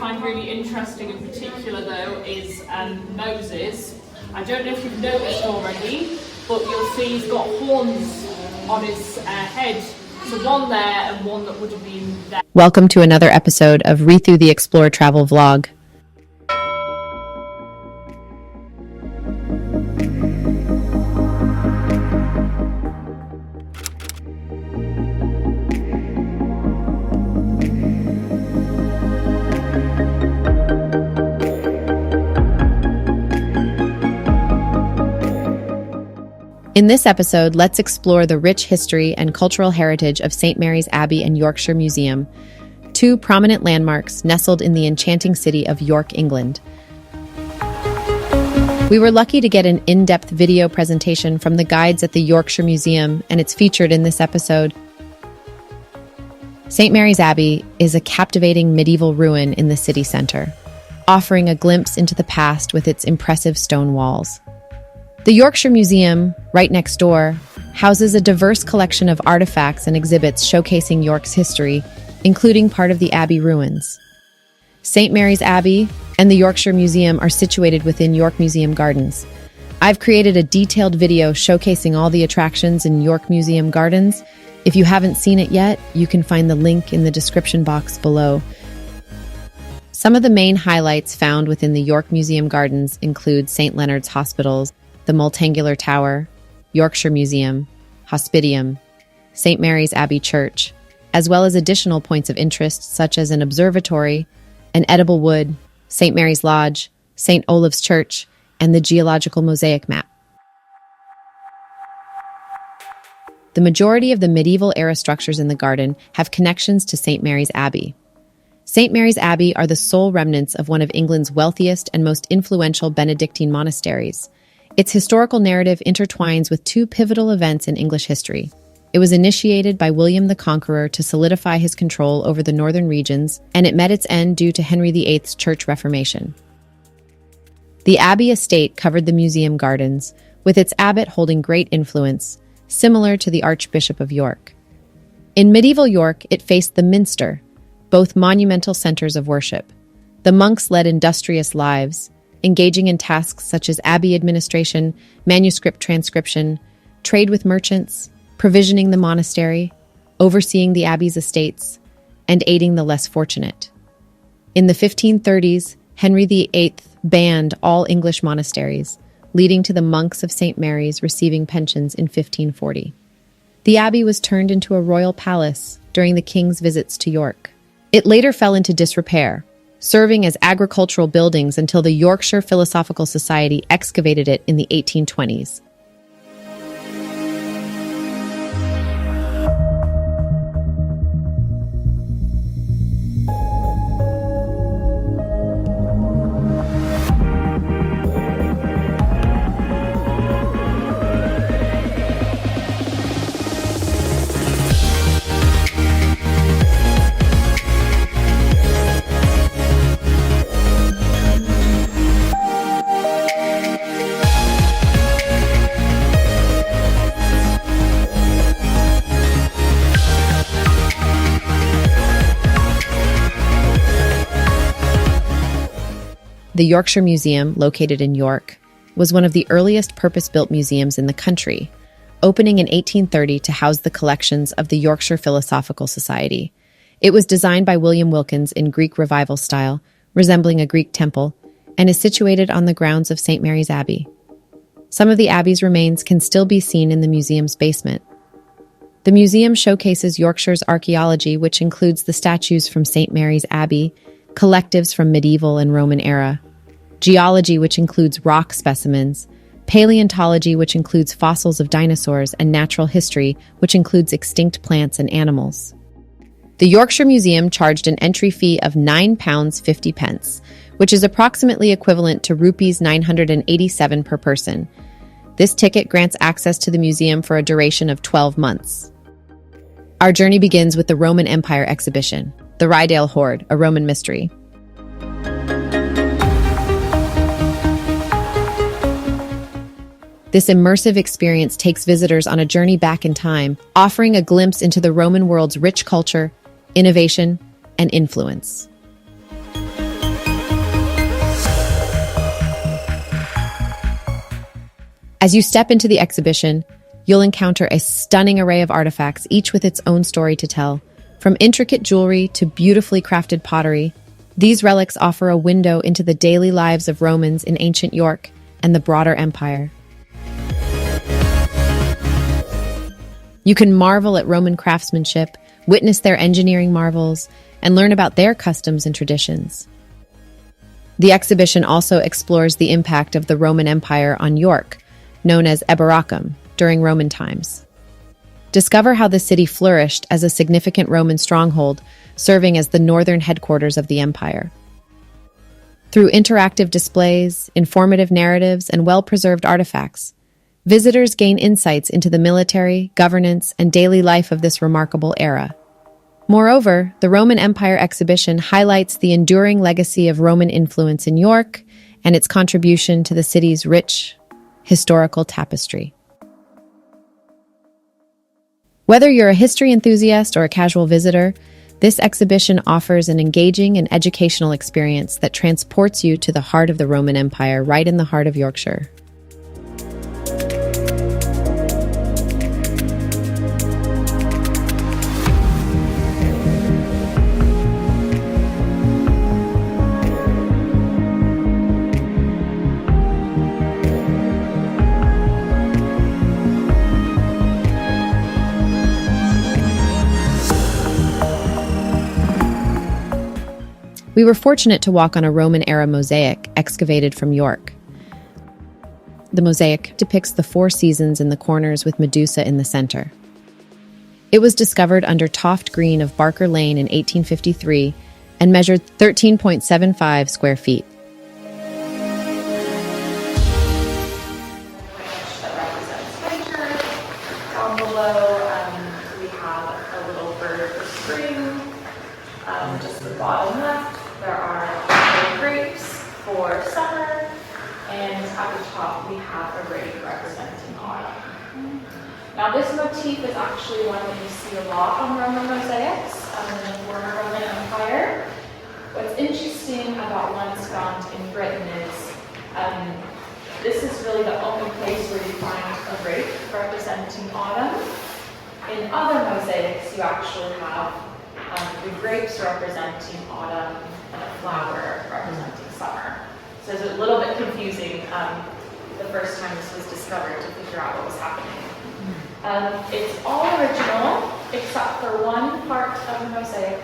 find really interesting in particular though is Moses. I don't know if you've noticed already, but you'll see he's got horns on his head. So one there and one that would have been there. Welcome to another episode of Read Through the Explore Travel Vlog. In this episode, let's explore the rich history and cultural heritage of St. Mary's Abbey and Yorkshire Museum, two prominent landmarks nestled in the enchanting city of York, England. We were lucky to get an in-depth video presentation from the guides at the Yorkshire Museum, and it's featured in this episode. St. Mary's Abbey is a captivating medieval ruin in the city centre, offering a glimpse into the past with its impressive stone walls. The Yorkshire Museum, right next door, houses a diverse collection of artifacts and exhibits showcasing York's history, including part of the Abbey ruins. St. Mary's Abbey and the Yorkshire Museum are situated within York Museum Gardens. I've created a detailed video showcasing all the attractions in York Museum Gardens. If you haven't seen it yet, you can find the link in the description box below. Some of the main highlights found within the York Museum Gardens include St. Leonard's Hospitals, the Multangular Tower, Yorkshire Museum, Hospitium, St. Mary's Abbey Church, as well as additional points of interest such as an observatory, an edible wood, St. Mary's Lodge, St. Olave's Church, and the geological mosaic map. The majority of the medieval-era structures in the garden have connections to St. Mary's Abbey. St. Mary's Abbey are the sole remnants of one of England's wealthiest and most influential Benedictine monasteries. Its historical narrative intertwines with two pivotal events in English history. It was initiated by William the Conqueror to solidify his control over the northern regions, and it met its end due to Henry VIII's Church Reformation. The Abbey estate covered the museum gardens, with its abbot holding great influence, similar to the Archbishop of York. In medieval York, it faced the Minster, both monumental centers of worship. The monks led industrious lives, engaging in tasks such as abbey administration, manuscript transcription, trade with merchants, provisioning the monastery, overseeing the abbey's estates, and aiding the less fortunate. In the 1530s, Henry VIII banned all English monasteries, leading to the monks of St. Mary's receiving pensions in 1540. The abbey was turned into a royal palace during the king's visits to York. It later fell into disrepair, serving as agricultural buildings until the Yorkshire Philosophical Society excavated it in the 1820s. The Yorkshire Museum, located in York, was one of the earliest purpose-built museums in the country, opening in 1830 to house the collections of the Yorkshire Philosophical Society. It was designed by William Wilkins in Greek Revival style, resembling a Greek temple, and is situated on the grounds of St. Mary's Abbey. Some of the abbey's remains can still be seen in the museum's basement. The museum showcases Yorkshire's archaeology, which includes the statues from St. Mary's Abbey, collectives from medieval and Roman era, geology, which includes rock specimens, paleontology, which includes fossils of dinosaurs, and natural history, which includes extinct plants and animals. The Yorkshire Museum charged an entry fee of £9.50, which is approximately equivalent to Rs 987 per person. This ticket grants access to the museum for a duration of 12 months. Our journey begins with the Roman Empire exhibition, the Rydale Hoard, a Roman mystery. This immersive experience takes visitors on a journey back in time, offering a glimpse into the Roman world's rich culture, innovation, and influence. As you step into the exhibition, you'll encounter a stunning array of artifacts, each with its own story to tell. From intricate jewelry to beautifully crafted pottery, these relics offer a window into the daily lives of Romans in ancient York and the broader empire. You can marvel at Roman craftsmanship, witness their engineering marvels, and learn about their customs and traditions. The exhibition also explores the impact of the Roman Empire on York, known as Eboracum, during Roman times. Discover how the city flourished as a significant Roman stronghold, serving as the northern headquarters of the empire. Through interactive displays, informative narratives, and well-preserved artifacts, visitors gain insights into the military, governance, and daily life of this remarkable era. Moreover, the Roman Empire exhibition highlights the enduring legacy of Roman influence in York and its contribution to the city's rich historical tapestry. Whether you're a history enthusiast or a casual visitor, this exhibition offers an engaging and educational experience that transports you to the heart of the Roman Empire, right in the heart of Yorkshire. We were fortunate to walk on a Roman-era mosaic excavated from York. The mosaic depicts the four seasons in the corners with Medusa in the center. It was discovered under Toft Green of Barker Lane in 1853 and measured 13.75 square feet. Down below, we have a little bird for spring. Just the bottom left, there are grapes for summer, and at the top we have a grape representing autumn. Now this motif is actually one that you see a lot on Roman mosaics in the former Roman Empire. What's interesting about ones found in Britain is this is really the only place where you find a grape representing autumn. In other mosaics, you actually have the grapes representing autumn and a flower representing summer. So it's a little bit confusing the first time this was discovered to figure out what was happening. It's all original except for one part of the mosaic.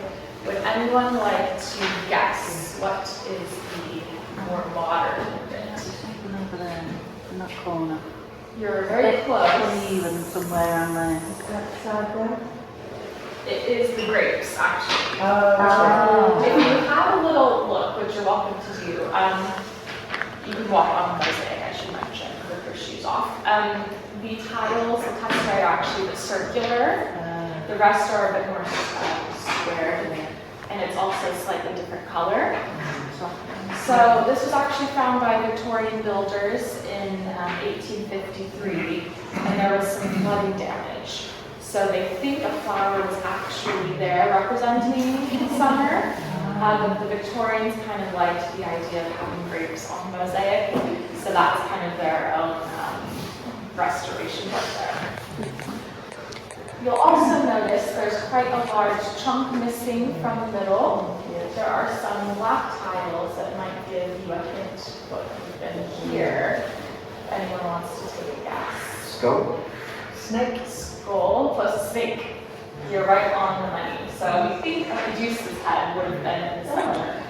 Would anyone like to guess what is the more modern bit? Over there, in that corner. You're very close. Uneven somewhere on there. That side there? It is the grapes, actually. Oh. If you have a little look, which you're welcome to do, you can walk on the mosaic, I should mention, with your shoes off. The tiles, the textile are actually a bit circular. The rest are a bit more square, and it's also slightly different color. So this was actually found by Victorian builders in 1853, and there was some flooding damage. So they think a flower was actually there representing summer. The Victorians kind of liked the idea of having grapes on the mosaic, so that's kind of their own restoration work there. You'll also notice there's quite a large chunk missing from the middle. There are some black tiles that might give you a hint what could have been here. If anyone wants to take a guess. Skull? Snake, skull, plus snake. You're right on the money. So we think a Medusa's head would have been similar.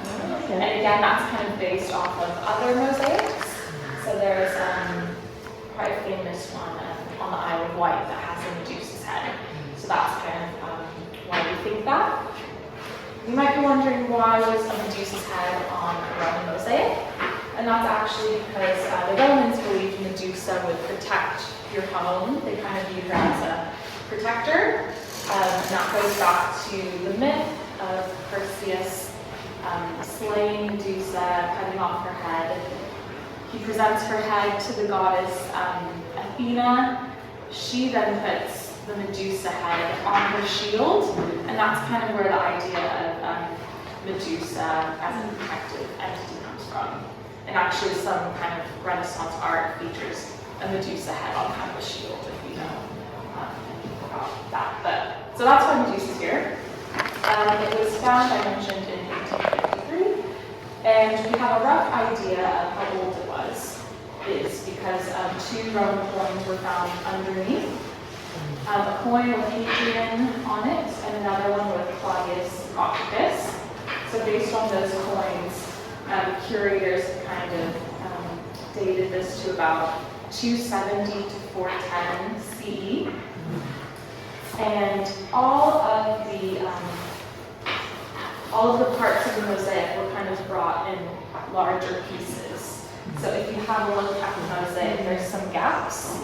And again, that's kind of based off of other mosaics. So there's quite a famous one on the Isle of Wight that has a Medusa's head. So that's kind of why we think that. You might be wondering why was a Medusa's head on a Roman mosaic? And that's actually because the Romans believed Medusa would protect your home. They kind of viewed her as a protector. And that goes back to the myth of Perseus slaying Medusa, cutting off her head. He presents her head to the goddess Athena. She then puts the Medusa head on her shield, and that's kind of where the idea of Medusa as a protective entity comes from. And actually some kind of Renaissance art features a Medusa head on kind of a shield, if you know about that. But so that's why Medusa's here. It was found, I mentioned, in 1853, and we have a rough idea of how old it was. It's because 2 Roman coins were found underneath. A coin with Hadrian on it, and another one with Claudius Gothicus. So based on those coins, curators kind of dated this to about 270 to 410 CE. And all of the parts of the mosaic were kind of brought in larger pieces. So if you have a look at the mosaic, there's some gaps.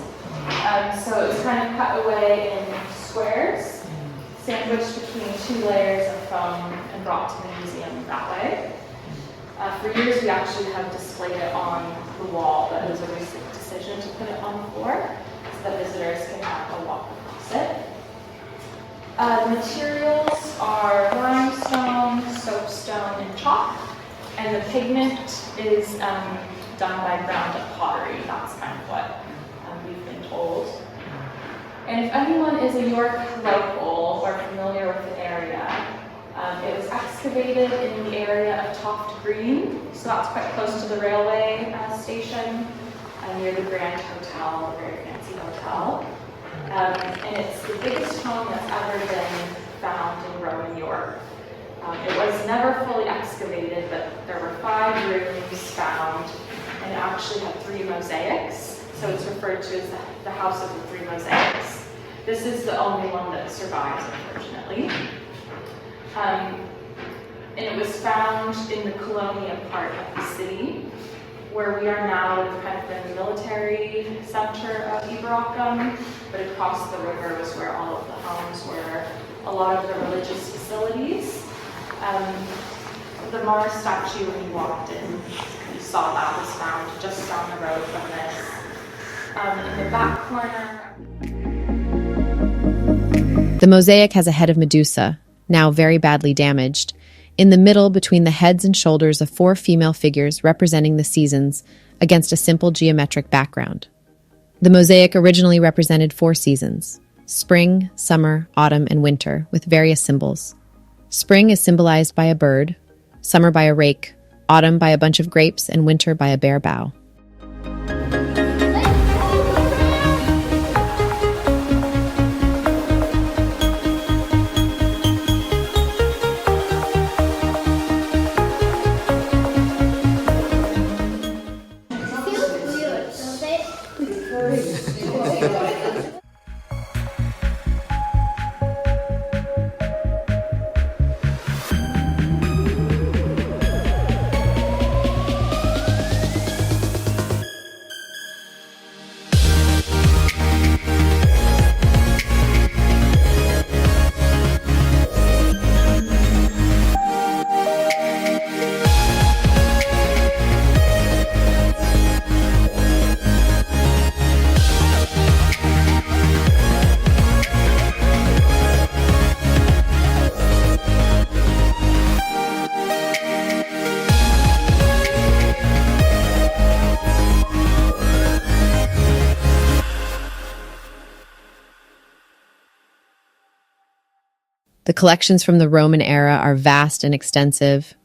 So it was kind of cut away in squares, sandwiched between 2 layers of foam, and brought to the museum that way. For years, we actually have displayed it on the wall, but it was a recent decision to put it on the floor so that visitors can have a walk across it. The materials are limestone, soapstone, and chalk, and the pigment is done by ground-up pottery. That's kind of what we've been told. And if anyone is a York local or familiar with the area, it was excavated in the area of Toft Green, so that's quite close to the railway station, near the Grand Hotel, a very fancy hotel. And it's the biggest home that's ever been found in Roman York. It was never fully excavated, but there were 5 rooms found, and it actually had 3 mosaics, so it's referred to as the House of the 3 Mosaics. This is the only one that survives, unfortunately. And it was found in the Colonia part of the city, where we are now in kind of the military center of Iberacum, but across the river was where all of the homes were, a lot of the religious facilities. The Mars statue, when you walked in, you saw that was found just down the road from this. In the back corner. The mosaic has a head of Medusa, now very badly damaged, in the middle between the heads and shoulders of 4 female figures representing the seasons against a simple geometric background. The mosaic originally represented 4 seasons: spring, summer, autumn, and winter, with various symbols. Spring is symbolized by a bird, summer by a rake, autumn by a bunch of grapes, and winter by a bare bough. The collections from the Roman era are vast and extensive.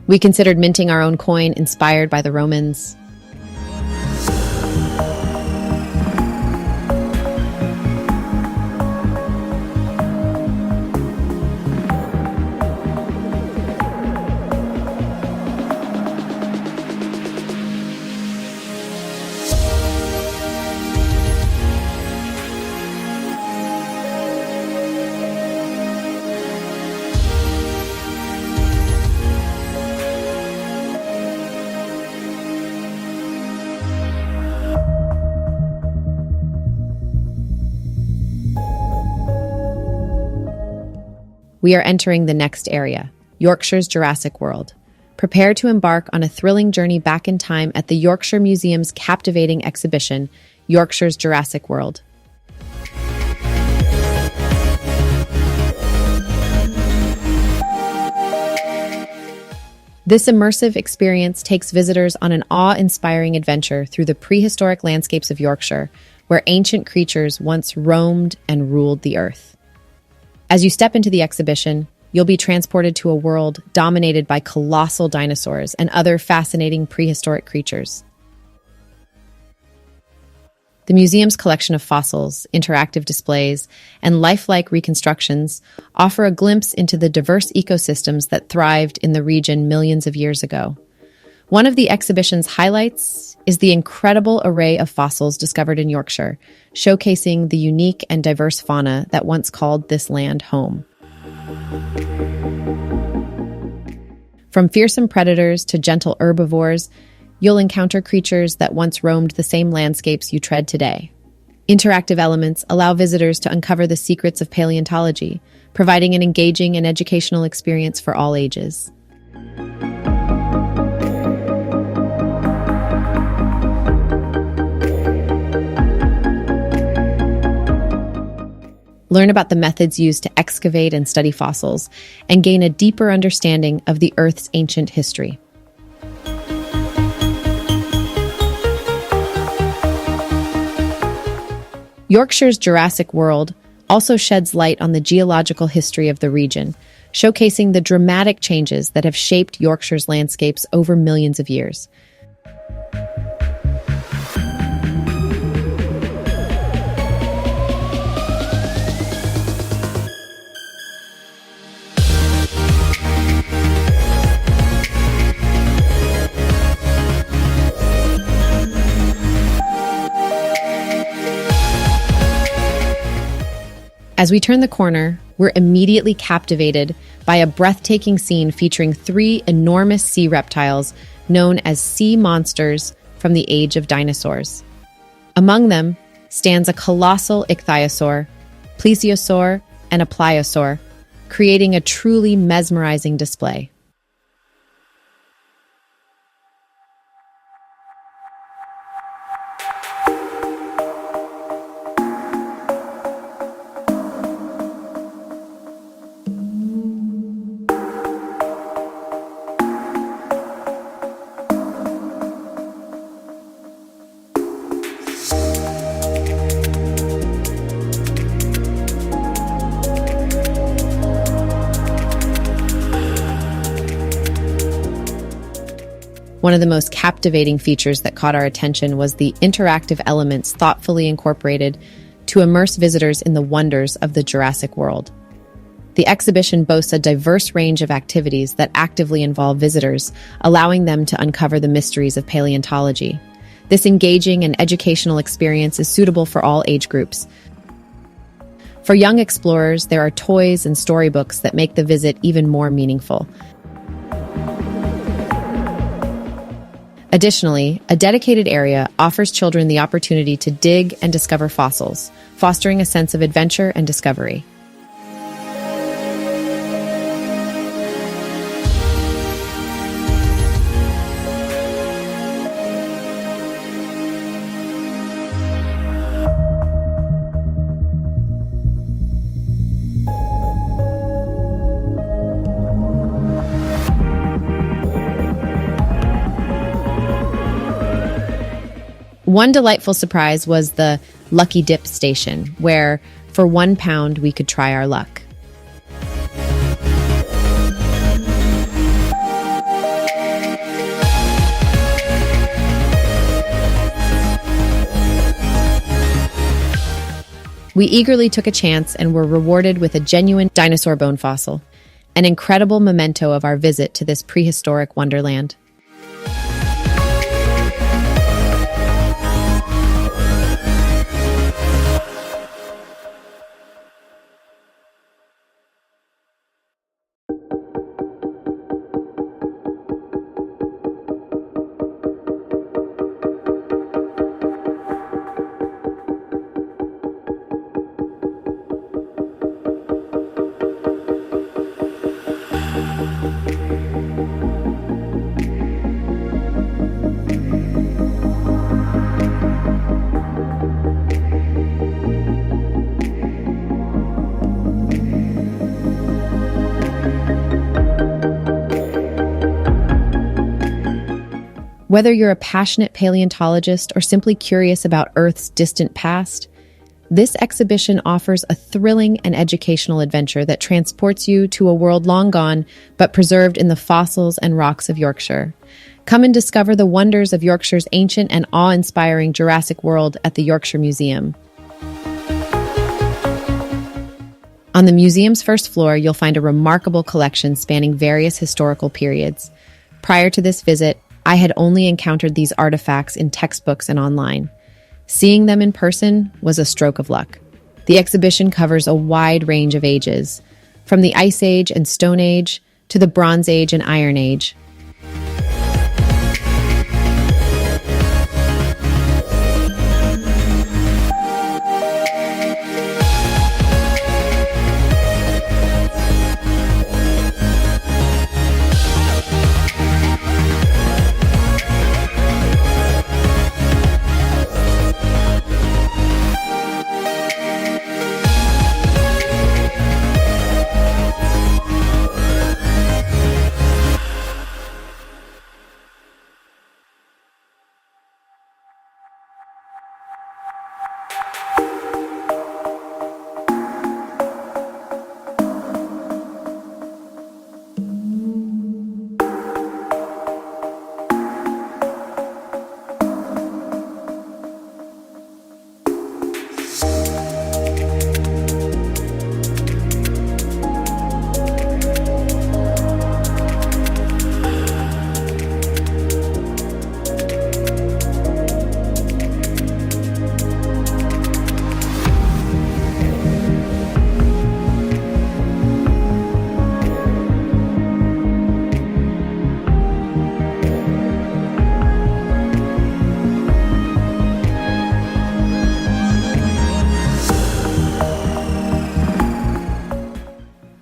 We considered minting our own coin inspired by the Romans. we are entering the next area, Yorkshire's Jurassic World. Prepare to embark on a thrilling journey back in time at the Yorkshire Museum's captivating exhibition, Yorkshire's Jurassic World. This immersive experience takes visitors on an awe-inspiring adventure through the prehistoric landscapes of Yorkshire, where ancient creatures once roamed and ruled the earth. As you step into the exhibition, you'll be transported to a world dominated by colossal dinosaurs and other fascinating prehistoric creatures. The museum's collection of fossils, interactive displays, and lifelike reconstructions offer a glimpse into the diverse ecosystems that thrived in the region millions of years ago. One of the exhibition's highlights is the incredible array of fossils discovered in Yorkshire, showcasing the unique and diverse fauna that once called this land home. From fearsome predators to gentle herbivores, you'll encounter creatures that once roamed the same landscapes you tread today. Interactive elements allow visitors to uncover the secrets of paleontology, providing an engaging and educational experience for all ages. Learn about the methods used to excavate and study fossils, and gain a deeper understanding of the Earth's ancient history. Yorkshire's Jurassic World also sheds light on the geological history of the region, showcasing the dramatic changes that have shaped Yorkshire's landscapes over millions of years. As we turn the corner, we're immediately captivated by a breathtaking scene featuring 3 enormous sea reptiles known as sea monsters from the age of dinosaurs. Among them stands a colossal ichthyosaur, plesiosaur, and a pliosaur, creating a truly mesmerizing display. One of the most captivating features that caught our attention was the interactive elements thoughtfully incorporated to immerse visitors in the wonders of the Jurassic World. The exhibition boasts a diverse range of activities that actively involve visitors, allowing them to uncover the mysteries of paleontology. This engaging and educational experience is suitable for all age groups. For young explorers, there are toys and storybooks that make the visit even more meaningful. Additionally, a dedicated area offers children the opportunity to dig and discover fossils, fostering a sense of adventure and discovery. One delightful surprise was the Lucky Dip station, where for £1 we could try our luck. We eagerly took a chance and were rewarded with a genuine dinosaur bone fossil, an incredible memento of our visit to this prehistoric wonderland. Whether you're a passionate paleontologist or simply curious about Earth's distant past, this exhibition offers a thrilling and educational adventure that transports you to a world long gone but preserved in the fossils and rocks of Yorkshire. Come and discover the wonders of Yorkshire's ancient and awe-inspiring Jurassic world at the Yorkshire Museum. On the museum's first floor, you'll find a remarkable collection spanning various historical periods. Prior to this visit, I had only encountered these artifacts in textbooks and online. Seeing them in person was a stroke of luck. The exhibition covers a wide range of ages, from the Ice Age and Stone Age to the Bronze Age and Iron Age.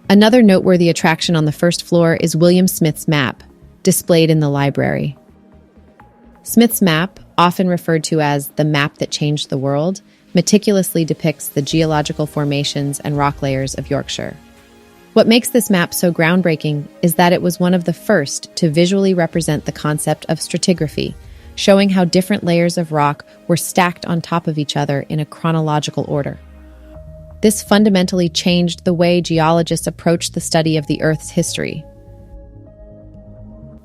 Another noteworthy attraction on the first floor is William Smith's map, displayed in the library. Smith's map, often referred to as the map that changed the world, meticulously depicts the geological formations and rock layers of Yorkshire. What makes this map so groundbreaking is that it was one of the first to visually represent the concept of stratigraphy, showing how different layers of rock were stacked on top of each other in a chronological order. This fundamentally changed the way geologists approached the study of the Earth's history.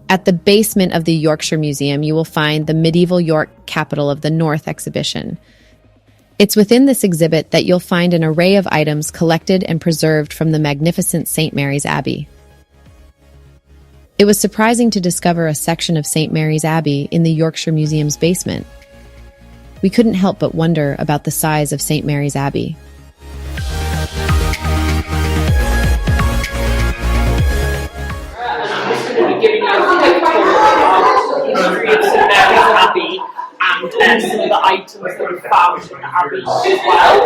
At the basement of the Yorkshire Museum, you will find the Medieval York Capital of the North exhibition. It's within this exhibit that you'll find an array of items collected and preserved from the magnificent St. Mary's Abbey. It was surprising to discover a section of St. Mary's Abbey in the Yorkshire Museum's basement. We couldn't help but wonder about the size of St. Mary's Abbey. Giving you a quick tour of the history of St. Mary's Abbey and some of the items that we found in the Abbey as well.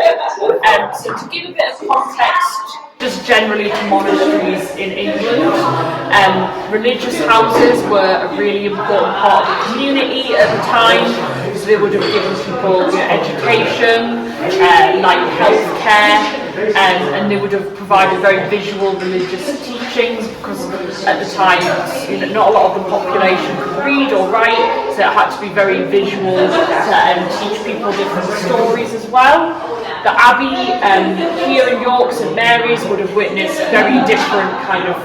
So to give a bit of context, just generally to monasteries in England, religious houses were a really important part of the community at the time. So they would have given people education, like healthcare, and they would have provided very visual religious teachings because at the time, not a lot of the population could read or write, so it had to be very visual to teach people different stories as well. The Abbey here in York, St Mary's, would have witnessed very different kind of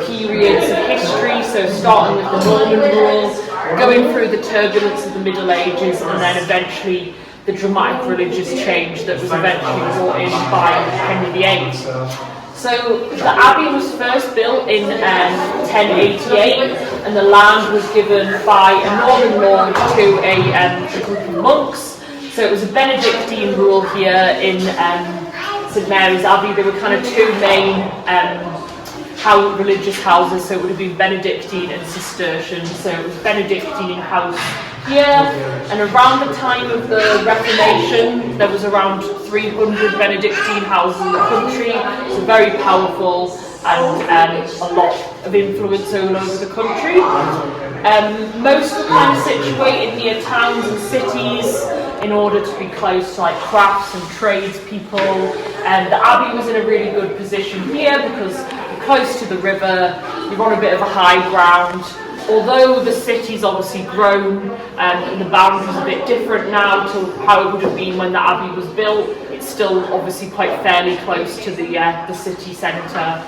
periods of history, so starting with the Norman rule, going through the turbulence of the Middle Ages, and then eventually the dramatic religious change that was eventually brought in by Henry VIII. So the Abbey was first built in 1088, and the land was given by a northern lord to a group of monks. So it was a Benedictine rule here in St Mary's Abbey. There were kind of two main religious houses, so it would have been Benedictine and Cistercian. So it was Benedictine house here, and around the time of the Reformation, there was around 300 Benedictine houses in the country, so very powerful and a lot of influence all over the country. Most were kind of situated near towns and cities in order to be close to like crafts and tradespeople, and the Abbey was in a really good position here because you're close to the river, you're on a bit of a high ground, although the city's obviously grown and the boundaries are a bit different now to how it would have been when the Abbey was built, it's still obviously quite fairly close to the city centre.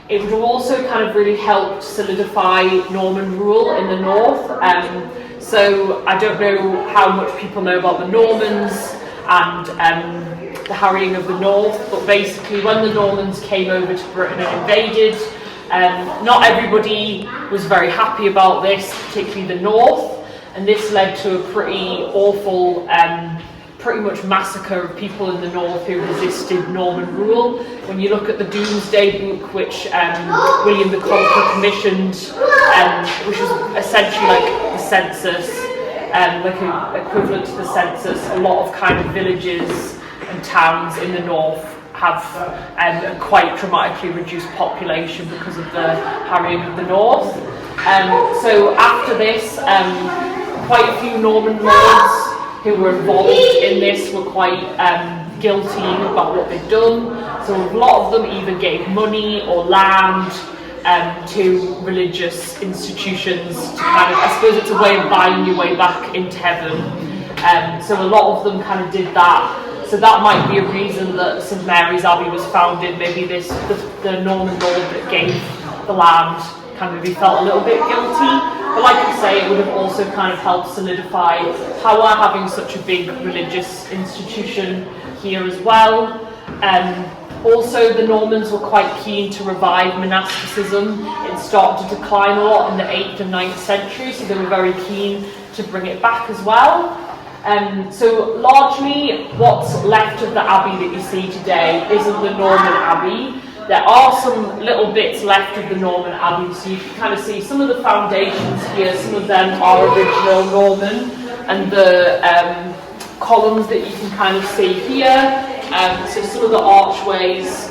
It would have also kind of really helped solidify Norman rule in the north. So I don't know how much people know about the Normans and the harrying of the north, but basically when the Normans came over to Britain and invaded, not everybody was very happy about this, particularly the north, and this led to a pretty awful, pretty much massacre of people in the north who resisted Norman rule. When you look at the Domesday Book, which William the Conqueror commissioned, which was essentially like the census, like an equivalent to the census, a lot of kind of villages and towns in the north have a quite dramatically reduced population because of the harrying of the north. So after this, quite a few Norman lords who were involved in this were quite guilty about what they'd done. So a lot of them either gave money or land to religious institutions to kind of, I suppose it's a way of buying your way back into heaven. So a lot of them kind of did that. So that might be a reason that St Mary's Abbey was founded. Maybe the Norman lord that gave the land kind of maybe felt a little bit guilty. But like I say, it would have also kind of helped solidify power, having such a big religious institution here as well. Also, the Normans were quite keen to revive monasticism. It started to decline a lot in the 8th and 9th century, so they were very keen to bring it back as well. So largely what's left of the Abbey that you see today isn't the Norman Abbey. There are some little bits left of the Norman Abbey, so you can kind of see some of the foundations here. Some of them are original Norman, and the columns that you can kind of see here, so some of the archways,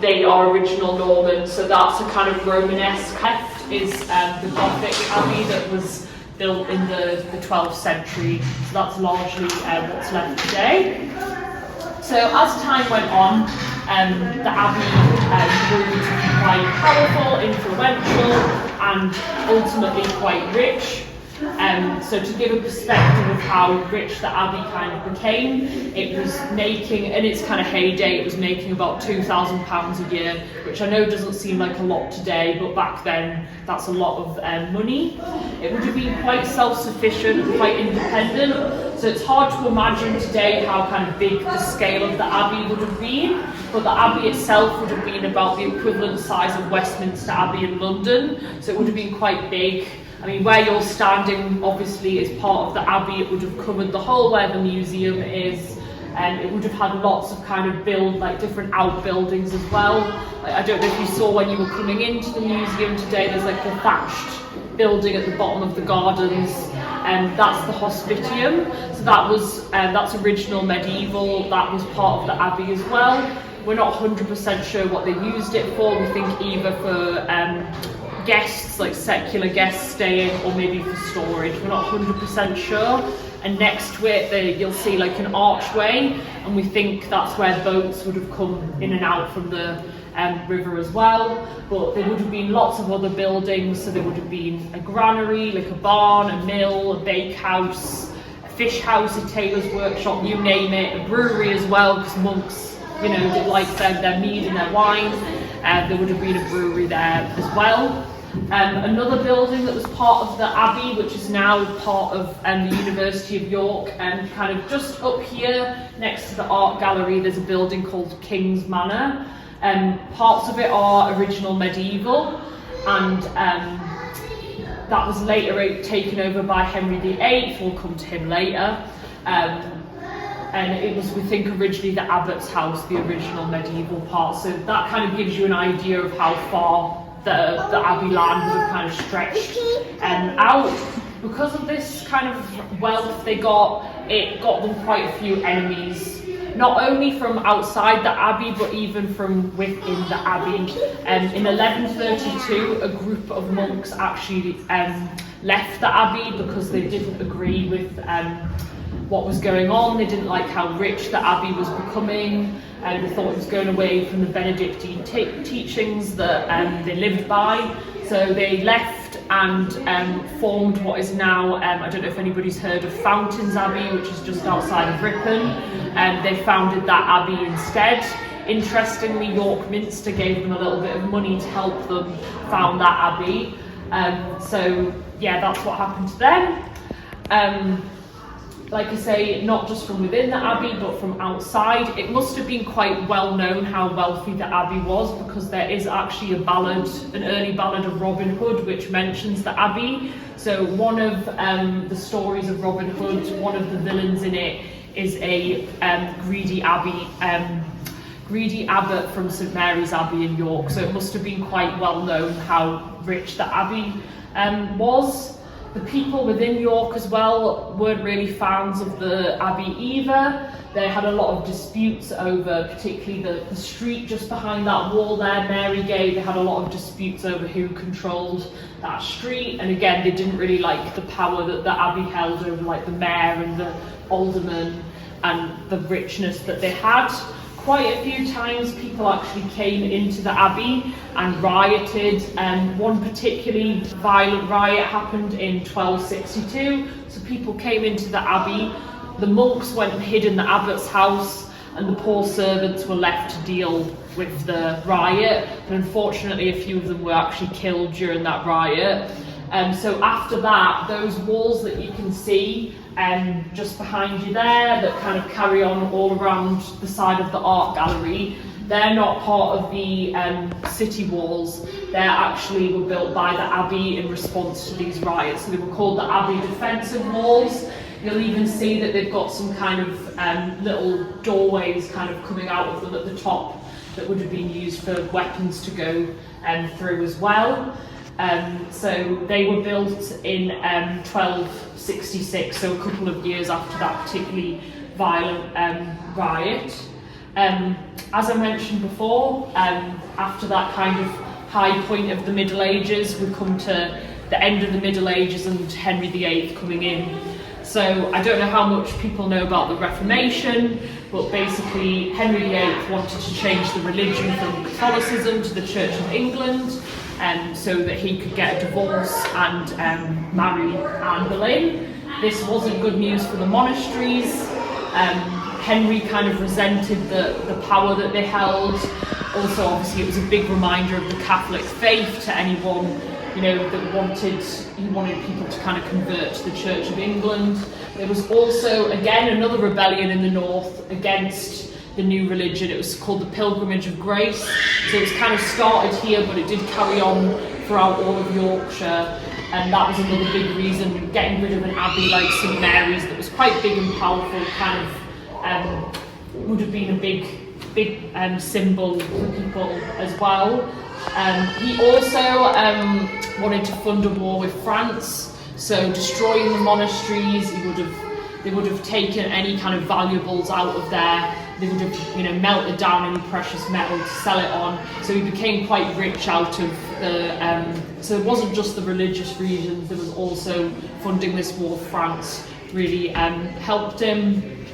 they are original Norman, so that's a kind of Romanesque. Left is the Gothic Abbey that was built in the 12th century, so that's largely what's left today. So as time went on, the Abbey grew to be quite powerful, influential, and ultimately quite rich. So to give a perspective of how rich the Abbey kind of became, it was making, in its kind of heyday, it was making about £2,000 a year, which I know doesn't seem like a lot today, but back then that's a lot of money. It would have been quite self-sufficient, quite independent, so it's hard to imagine today how kind of big the scale of the Abbey would have been, but the Abbey itself would have been about the equivalent size of Westminster Abbey in London, so it would have been quite big. I mean, where you're standing obviously is part of the Abbey. It would have covered the whole where the museum is, and it would have had lots of kind of different outbuildings as well. Like, I don't know if you saw when you were coming into the museum today, there's like the thatched building at the bottom of the gardens, and that's the hospitium. So that was that's original medieval. That was part of the Abbey as well. We're not 100% sure what they used it for. We think either for guests, like secular guests staying, or maybe for storage. We're not 100% sure. And next to it, you'll see like an archway, and we think that's where boats would have come in and out from the river as well. But there would have been lots of other buildings, so there would have been a granary, like a barn, a mill, a bakehouse, a fish house, a tailor's workshop, you name it, a brewery as well, because monks, you know, did like their mead and their wine. There would have been a brewery there as well. Another building that was part of the Abbey, which is now part of the University of York, and kind of just up here next to the art gallery, there's a building called King's Manor. Parts of it are original medieval, and that was later taken over by Henry VIII. We'll come to him later. And it was, we think, originally the abbot's house, the original medieval part. So that kind of gives you an idea of how far the Abbey land would have kind of stretched out. Because of this kind of wealth they got, it got them quite a few enemies, not only from outside the Abbey, but even from within the Abbey. In 1132, a group of monks actually left the Abbey because they didn't agree with what was going on. They didn't like how rich the abbey was becoming, and they thought it was going away from the Benedictine teachings that they lived by. So they left and formed what is now, I don't know if anybody's heard of Fountains Abbey, which is just outside of Ripon, and they founded that abbey instead. Interestingly, York Minster gave them a little bit of money to help them found that abbey. So yeah, that's what happened to them. Like I say, not just from within the abbey, but from outside. It must have been quite well known how wealthy the abbey was, because there is actually a ballad, an early ballad of Robin Hood, which mentions the abbey. So one of the stories of Robin Hood, one of the villains in it is a greedy abbot from St Mary's Abbey in York. So it must have been quite well known how rich the abbey was. The people within York as well weren't really fans of the abbey either. They had a lot of disputes over, particularly the street just behind that wall there, Marygate. They had a lot of disputes over who controlled that street, and again, they didn't really like the power that the abbey held over like the mayor and the alderman and the richness that they had. Quite a few times people actually came into the abbey and rioted, and one particularly violent riot happened in 1262. So people came into the abbey, the monks went and hid in the abbot's house, and the poor servants were left to deal with the riot. And unfortunately, a few of them were actually killed during that riot. So after that, those walls that you can see just behind you there, that kind of carry on all around the side of the art gallery, they're not part of the city walls. They actually were built by the abbey in response to these riots. So they were called the abbey defensive walls. You'll even see that they've got some kind of little doorways kind of coming out of them at the top that would have been used for weapons to go through as well. So they were built in 1266, so a couple of years after that particularly violent riot. As I mentioned before, after that kind of high point of the Middle Ages, we come to the end of the Middle Ages and Henry VIII coming in. So I don't know how much people know about the Reformation, but basically Henry VIII wanted to change the religion from Catholicism to the Church of England, so that he could get a divorce and marry Anne Boleyn. This wasn't good news for the monasteries. Henry kind of resented the power that they held. Also, obviously, it was a big reminder of the Catholic faith to anyone, that wanted people to kind of convert to the Church of England. There was also, again, another rebellion in the north against the new religion. It was called the Pilgrimage of Grace. So it was kind of started here, but it did carry on throughout all of Yorkshire. And that was another big reason, getting rid of an abbey like St Mary's that was quite big and powerful, kind of would have been a big symbol for people as well. He also wanted to fund a war with France, so destroying the monasteries. They would have taken any kind of valuables out of there. They would have, melted down any precious metal to sell it on. So he became quite rich out of the. So it wasn't just the religious reasons. There was also funding this war with France really helped him.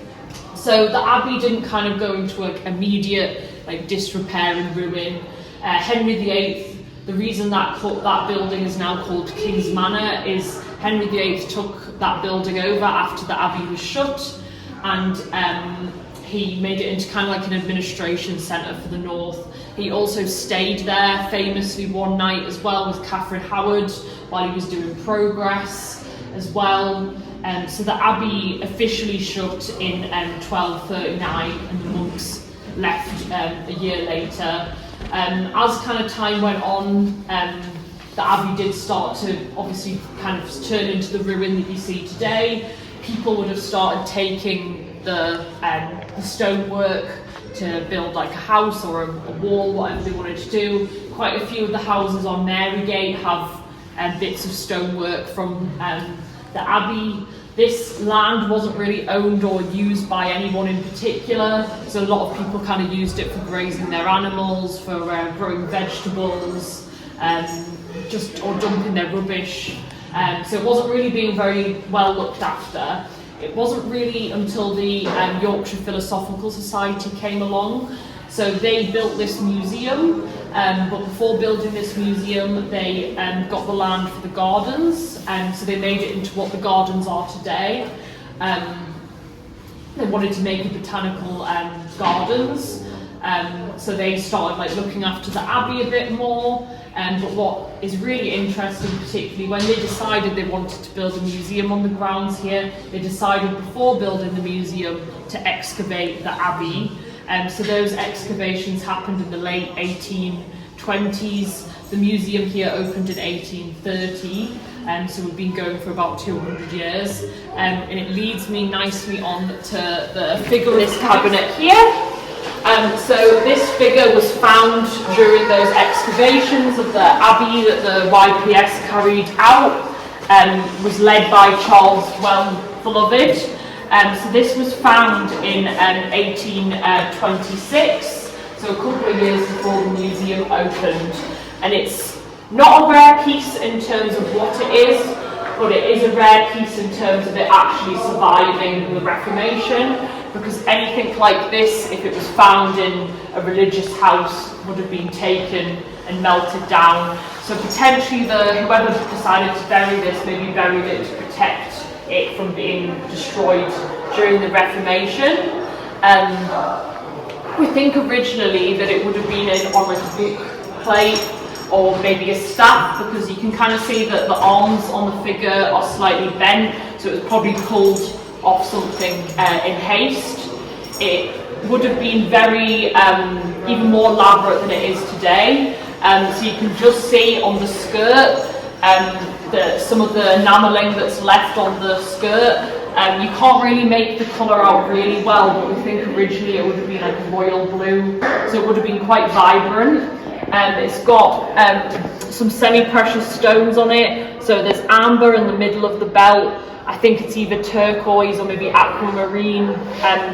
So the abbey didn't kind of go into immediate disrepair and ruin. Henry VIII, the reason that building is now called King's Manor is Henry VIII took that building over after the abbey was shut, and he made it into kind of like an administration centre for the north. He also stayed there famously one night as well with Catherine Howard while he was doing Progress as well. So the abbey officially shut in 1239 and the monks left a year later. As kind of time went on, the abbey did start to obviously kind of turn into the ruin that you see today. People would have started taking the stonework to build like a house or a wall, whatever they wanted to do. Quite a few of the houses on Marygate have bits of stonework from the abbey. This land wasn't really owned or used by anyone in particular, so a lot of people kind of used it for grazing their animals, for growing vegetables, or dumping their rubbish. So it wasn't really being very well looked after. it wasn't really until the Yorkshire Philosophical Society came along. So they built this museum, but before building this museum, they got the land for the gardens, and so they made it into what the gardens are today. They wanted to make it botanical gardens, so they started like looking after the Abbey a bit more. But what is really interesting, particularly when they decided they wanted to build a museum on the grounds here, they decided before building the museum to excavate the Abbey. So those excavations happened in the late 1820s. The museum here opened in 1830, so we've been going for about 200 years. And it leads me nicely on to the figure in this cabinet here. So this figure was found during those excavations of the Abbey that the YPS carried out, was led by Charles Well-Beloved. So this was found in 1826, so a couple of years before the museum opened. And it's not a rare piece in terms of what it is, but it is a rare piece in terms of it actually surviving the Reformation, because anything like this, if it was found in a religious house, would have been taken and melted down. So potentially whoever decided to bury this maybe buried it to protect it from being destroyed during the Reformation. We think originally that it would have been on a book plate or maybe a staff, because you can kind of see that the arms on the figure are slightly bent, so it was probably pulled off something in haste. It would have been very even more elaborate than it is today. So you can just see on the skirt some of the enamelling that's left on the skirt. You can't really make the colour out really well, but we think originally it would have been like royal blue, so it would have been quite vibrant. It's got some semi-precious stones on it, so there's amber in the middle of the belt. I think it's either turquoise or maybe aquamarine,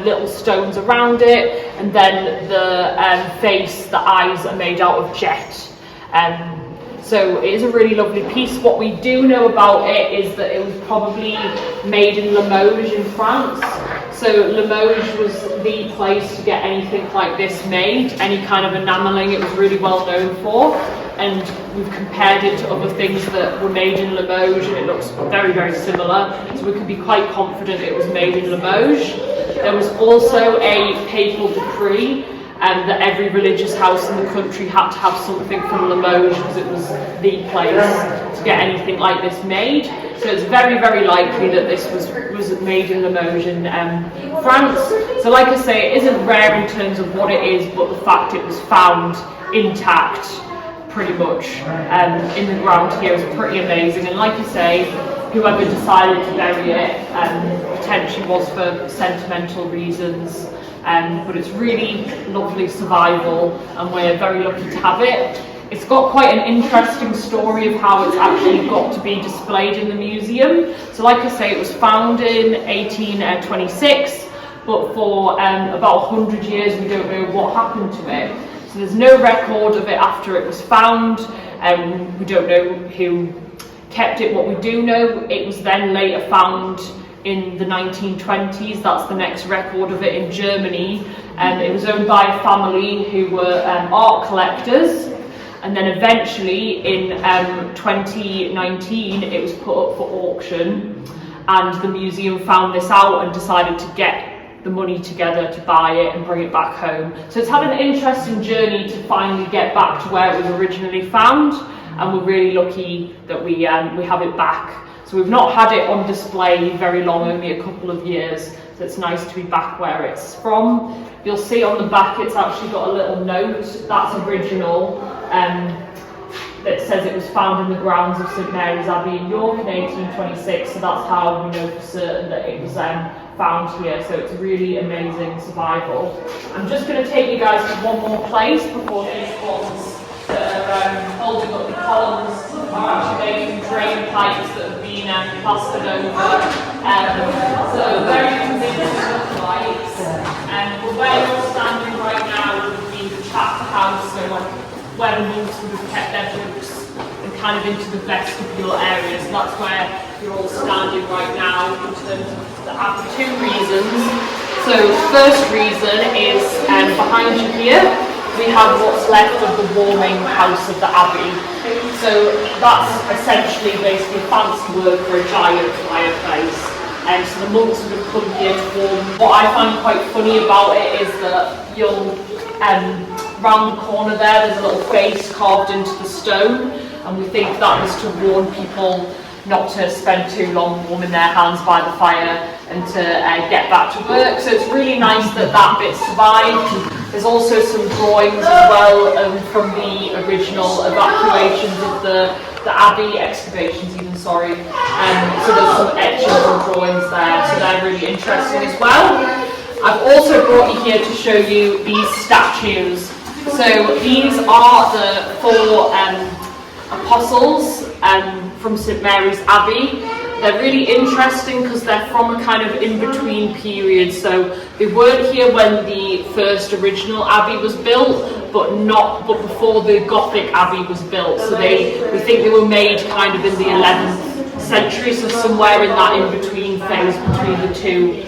little stones around it, and then the face, the eyes are made out of jet. So it is a really lovely piece. What we do know about it is that it was probably made in Limoges in France. So Limoges was the place to get anything like this made, any kind of enamelling it was really well known for. And we've compared it to other things that were made in Limoges, and it looks very, very similar. So we can be quite confident it was made in Limoges. There was also a papal decree that every religious house in the country had to have something from Limoges, because it was the place to get anything like this made. So it's very, very likely that this was made in Limoges in France. So like I say, it isn't rare in terms of what it is, but the fact it was found intact pretty much in the ground here is pretty amazing. And like I say, whoever decided to bury it potentially was for sentimental reasons. But it's really lovely survival, and we're very lucky to have it. It's got quite an interesting story of how it's actually got to be displayed in the museum. So like I say, it was found in 1826, but for about 100 years we don't know what happened to it. So there's no record of it after it was found. We don't know who kept it. What we do know, it was then later found in the 1920s. That's the next record of it in Germany. It was owned by a family who were art collectors, and then eventually in 2019 it was put up for auction, and the museum found this out and decided to get the money together to buy it and bring it back home. So it's had an interesting journey to finally get back to where it was originally found, and we're really lucky that we have it back. So we've not had it on display very long, only a couple of years, so it's nice to be back where it's from. You'll see on the back it's actually got a little note, that's original, that says it was found in the grounds of St Mary's Abbey in York in 1826, so that's how we know for certain that it was found here. So it's really amazing survival. I'm just going to take you guys to one more place before these ones that are holding up the columns are actually making drain pipes that have been plastered over. So very convincing look like. But where you're standing right now would be the chapter house, so like where the monks would have kept their books, and kind of into the vestibule area. So that's where you're all standing right now in terms of Two reasons. So first reason is behind you here we have what's left of the warming house of the Abbey. So that's essentially basically fancy word for a giant fireplace. And so the monks would have come here to warm. What I find quite funny about it is that you'll round the corner there's a little face carved into the stone, and we think that was to warn people not to spend too long warming their hands by the fire and to get back to work. So it's really nice that that bit survived. There's also some drawings as well from the original evacuations of the Abbey excavations even, sorry. So there's some etchings and drawings there, so they're really interesting as well. I've also brought you here to show you these statues. So these are the four apostles from St Mary's Abbey. They're really interesting because they're from a kind of in-between period. So they weren't here when the first original Abbey was built, but before the Gothic Abbey was built. So we think they were made kind of in the 11th century, so somewhere in that in-between phase between the two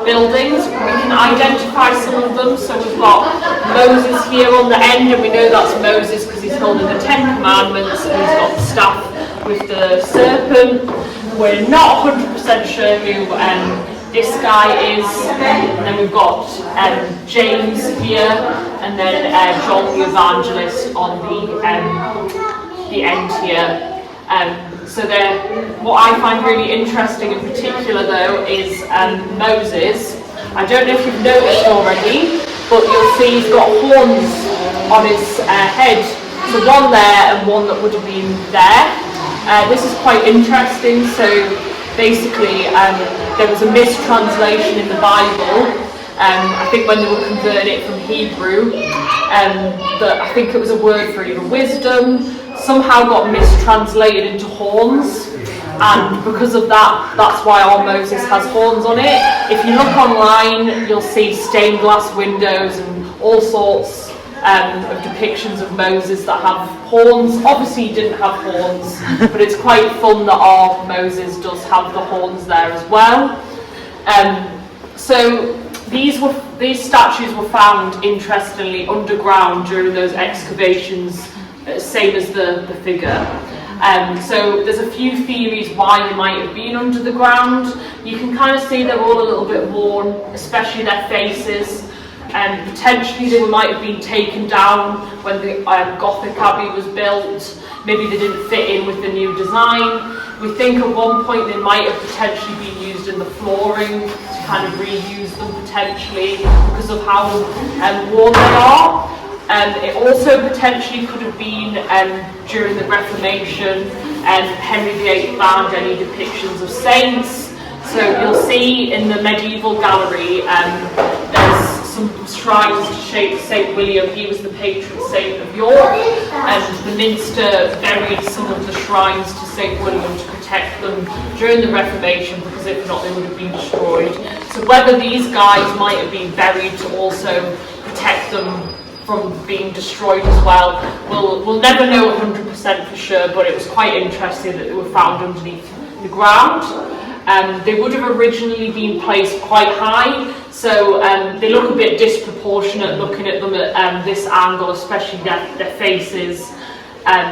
buildings. We can identify some of them. So we've got Moses here on the end, and we know that's Moses because he's holding the Ten Commandments and he's got the staff with the serpent. We're not 100% sure who this guy is. And then we've got James here, and then John the Evangelist on the end here. So what I find really interesting in particular though is Moses. I don't know if you've noticed already, but you'll see he's got horns on his head. So one there and one that would have been there. This is quite interesting. So basically there was a mistranslation in the Bible. I think when they were converting it from Hebrew, that I think it was a word for either wisdom, somehow got mistranslated into horns, and because of that, that's why our Moses has horns on it. If you look online, you'll see stained glass windows and all sorts of depictions of Moses that have horns. Obviously he didn't have horns, but it's quite fun that our Moses does have the horns there as well. So these statues were found, interestingly, underground during those excavations, same as the figure. So there's a few theories why they might have been under the ground. You can kind of see they're all a little bit worn, especially their faces. Potentially they might have been taken down when the Gothic Abbey was built. Maybe they didn't fit in with the new design. We think at one point they might have potentially been used in the flooring to kind of reuse them potentially because of how worn they are. It also potentially could have been during the Reformation, Henry VIII banned any depictions of saints. So you'll see in the medieval gallery there's some shrines to St William. He was the patron saint of York, and the Minster buried some of the shrines to St William to protect them during the Reformation, because if not they would have been destroyed. So whether these guys might have been buried to also protect them from being destroyed as well, we'll never know 100% for sure, but it was quite interesting that they were found underneath the ground. They would have originally been placed quite high, so they look a bit disproportionate looking at them at this angle, especially their faces.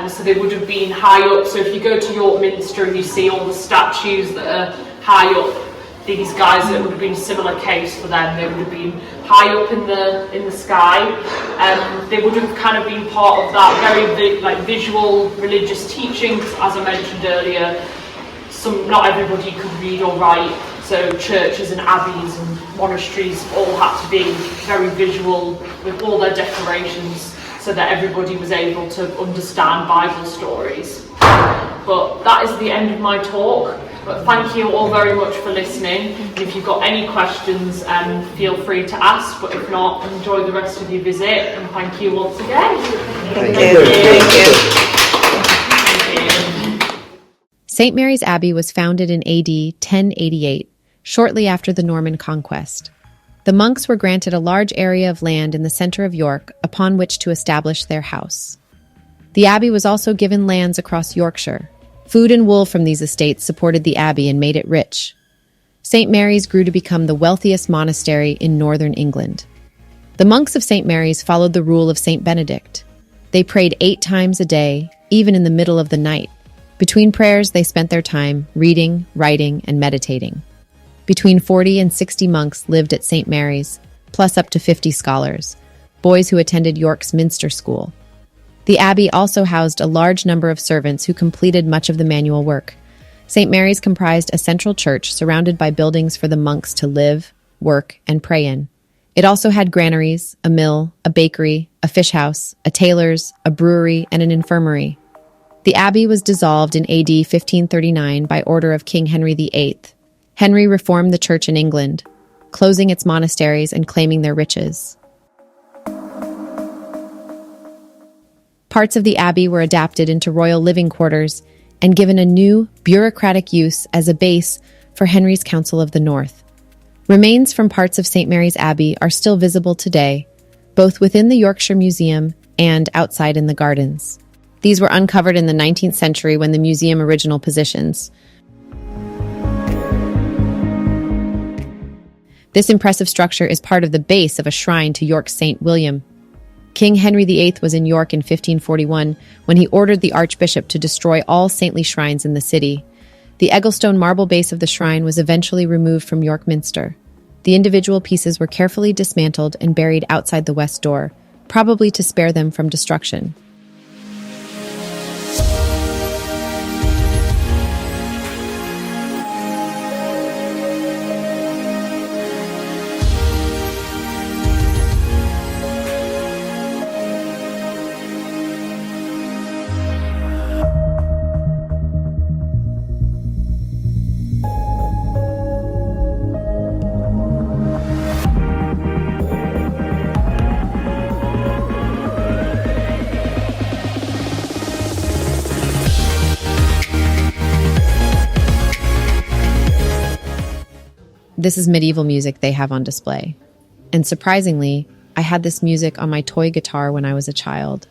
So they would have been high up. So if you go to York Minster and you see all the statues that are high up, these guys, it would have been a similar case for them. They would have been high up in the sky. They would have kind of been part of that very visual religious teachings, as I mentioned earlier. Not everybody could read or write, so churches and abbeys and monasteries all had to be very visual with all their decorations so that everybody was able to understand Bible stories. But that is the end of my talk. But thank you all very much for listening. And if you've got any questions, feel free to ask. But if not, enjoy the rest of your visit. And thank you once again. Thank you. St. Mary's Abbey was founded in AD 1088, shortly after the Norman conquest. The monks were granted a large area of land in the center of York upon which to establish their house. The abbey was also given lands across Yorkshire. Food and wool from these estates supported the abbey and made it rich. St. Mary's grew to become the wealthiest monastery in northern England. The monks of St. Mary's followed the rule of St. Benedict. They prayed 8 times a day, even in the middle of the night. Between prayers, they spent their time reading, writing, and meditating. Between 40 and 60 monks lived at St. Mary's, plus up to 50 scholars, boys who attended York's Minster School. The abbey also housed a large number of servants who completed much of the manual work. St. Mary's comprised a central church surrounded by buildings for the monks to live, work, and pray in. It also had granaries, a mill, a bakery, a fish house, a tailor's, a brewery, and an infirmary. The abbey was dissolved in AD 1539 by order of King Henry VIII. Henry reformed the church in England, closing its monasteries and claiming their riches. Parts of the abbey were adapted into royal living quarters and given a new, bureaucratic use as a base for Henry's Council of the North. Remains from parts of St. Mary's Abbey are still visible today, both within the Yorkshire Museum and outside in the gardens. These were uncovered in the 19th century when the museum original positions. This impressive structure is part of the base of a shrine to York's St. William. King Henry VIII was in York in 1541 when he ordered the archbishop to destroy all saintly shrines in the city. The Egglestone marble base of the shrine was eventually removed from York Minster. The individual pieces were carefully dismantled and buried outside the west door, probably to spare them from destruction. This is medieval music they have on display. And surprisingly, I had this music on my toy guitar when I was a child.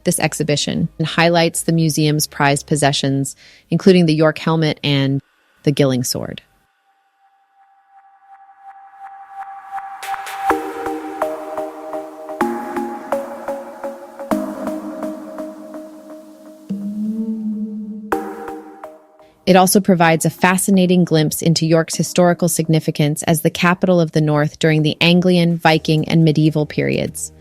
this exhibition and highlights the museum's prized possessions, including the York helmet and the Gilling sword. It also provides a fascinating glimpse into York's historical significance as the capital of the North during the Anglian, Viking, and medieval periods.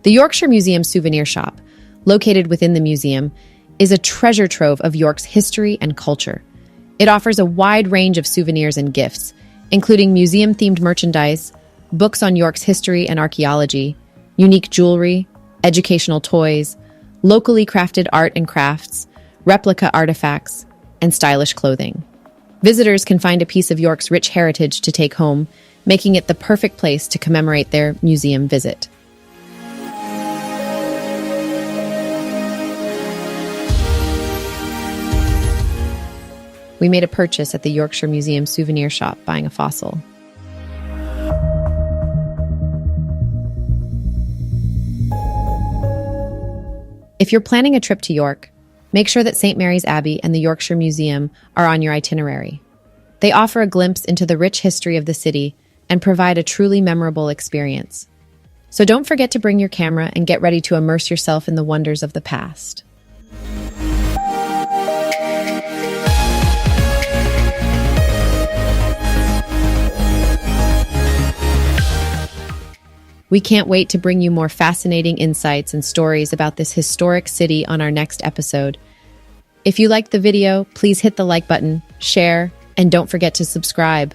The Yorkshire Museum souvenir shop, located within the museum, is a treasure trove of York's history and culture. It offers a wide range of souvenirs and gifts, including museum-themed merchandise, books on York's history and archaeology, unique jewelry, educational toys, locally crafted art and crafts, replica artifacts, and stylish clothing. Visitors can find a piece of York's rich heritage to take home, making it the perfect place to commemorate their museum visit. We made a purchase at the Yorkshire Museum souvenir shop buying a fossil. If you're planning a trip to York, make sure that St. Mary's Abbey and the Yorkshire Museum are on your itinerary. They offer a glimpse into the rich history of the city and provide a truly memorable experience. So don't forget to bring your camera and get ready to immerse yourself in the wonders of the past. We can't wait to bring you more fascinating insights and stories about this historic city on our next episode. If you liked the video, please hit the like button, share, and don't forget to subscribe.